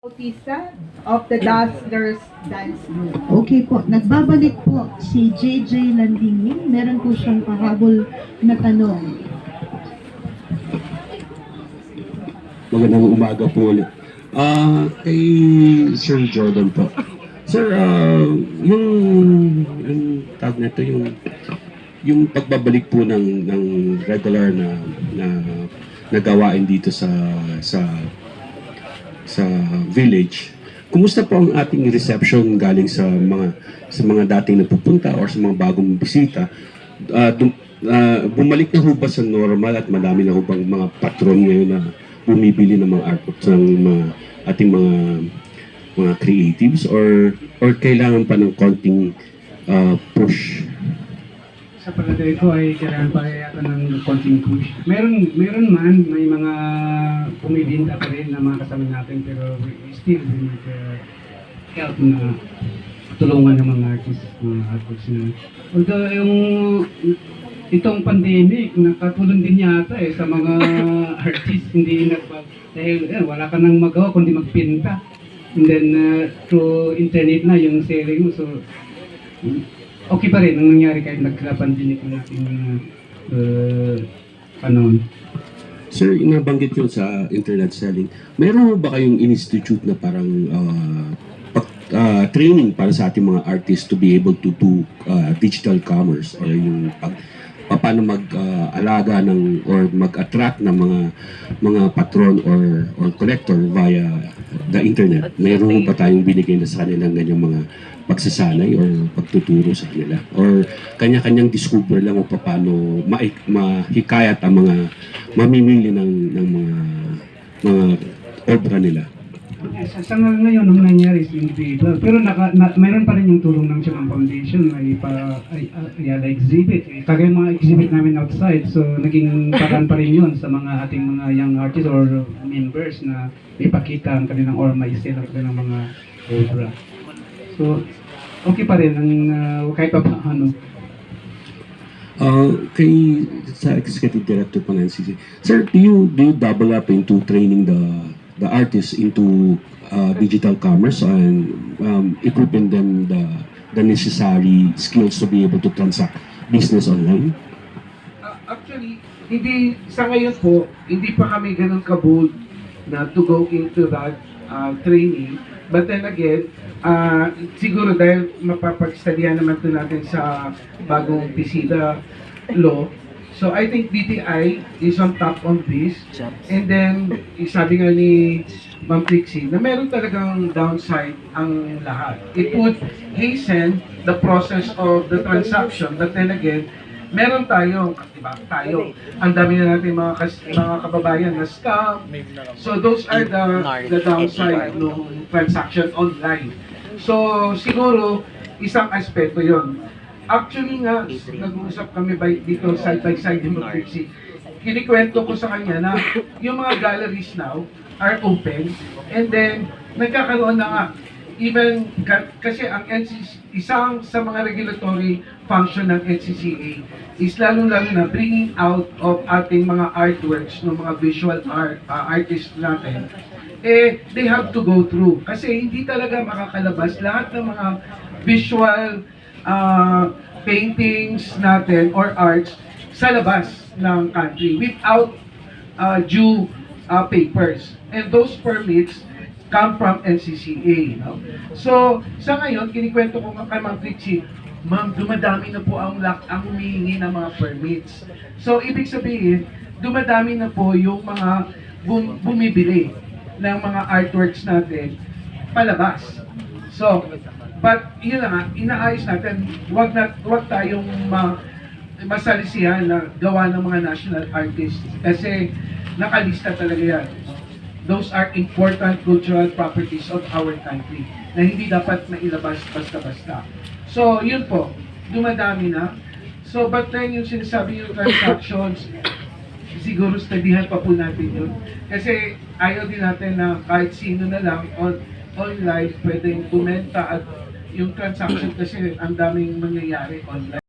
Bautista of the Dazzlers Dance Group. Okay po, nagbabalik po si JJ Landingin. Meron po siyang pahabol na tanong. Magandang umaga po ulit. Kay Sir Jordan po. Sir, yung tawag na ito, yung pagbabalik po ng regular na gawain dito sa village. Kumusta po ang ating reception galing sa mga dating napupunta or sa mga bagong bisita? Bumalik na ho ba sa normal at madami na ho bang mga patron ngayon na bumibili ng mga artworks ng ating mga creatives or kailangan pa ng konting push? Sa palagay ko ay kailangan pa yata ng konting push. Meron man, may mga pumibinta pa rin na mga kasama natin, pero we still need help na tulungan ng mga artists na. Although itong pandemic, nakatulong din yata sa mga artists, hindi dahil wala ka nang magawa kundi magpinta. And then through internet na yung selling mo, so okay pa rin ang nangyari kahit nagka-pandemic ng ating panahon. Sir, inabanggit yun sa internet selling. Meron ba kayong institute na parang training para sa ating mga artists to be able to do digital commerce or yung paano mag-alaga or mag-attract ng mga patron or collector via the internet? Mayroon ba tayong binigay na sa kanilang ganyang mga pagsasanay or pagtuturo sa kanila? Or kanya-kanyang discover lang o paano mahikayat ang mga mamimili ng mga obra nila? Sa ngayon, ang nangyari is individual. Pero mayroon pa rin yung tulong ng Silang Foundation na exhibit. Kagaya yung mga exhibit namin outside. So, naging parang pa rin yun sa mga ating mga young artists or members na ipakita ang kanilang or maistil ang kanilang mga obra. So, okay pa rin ang kahit pa paano. Sa Executive Director po ng NCC, Sir, do you double up into training the artists into digital commerce and equipping them the necessary skills to be able to transact business online? Actually, hindi sa ngayon po, hindi pa kami ganun ka-bold na to go into that training. But then again, siguro dahil mapapagstadihan naman ito natin sa bagong PISIDA law, so I think DTI is on top on this. And then, sabi nga ni Ma'am Trixie, na meron talagang downside ang lahat. It would hasten the process of the transaction. But then again, meron tayong, diba, ang dami na natin mga kababayan na scam. So those are the downside ng transaction online. So siguro, isang aspeto yon. Actually nga, nag-uusap kami dito side by side yung Trixie. Kinikwento ko sa kanya na yung mga galleries now are open and then nagkakaroon na nga even kasi ang NCC, isang sa mga regulatory function ng NCCA is lalong-lalo na bringing out of ating mga artworks ng mga visual artists natin, they have to go through kasi hindi talaga makakalabas lahat ng mga visual paintings natin or arts sa labas ng country without due papers. And those permits come from NCCA. No? So, sa ngayon, kinikwento ko kay Ma'am Trixie, Ma'am, dumadami na po ang humihingi ng mga permits. So, ibig sabihin, dumadami na po yung mga bumibili ng mga artworks natin palabas. So, but yun na nga, inaayos natin, wag tayong masalisihan na gawa ng mga national artists kasi nakalista talaga yan. Those are important cultural properties of our country na hindi dapat mailabas basta-basta. So, yun po, dumadami na. So, but then yung sinasabi yung transactions, siguro studyhan pa po natin yun. Kasi ayaw din natin na kahit sino na lang online pwedeng bumenta at yung transaction kasi ang daming mangyayari online.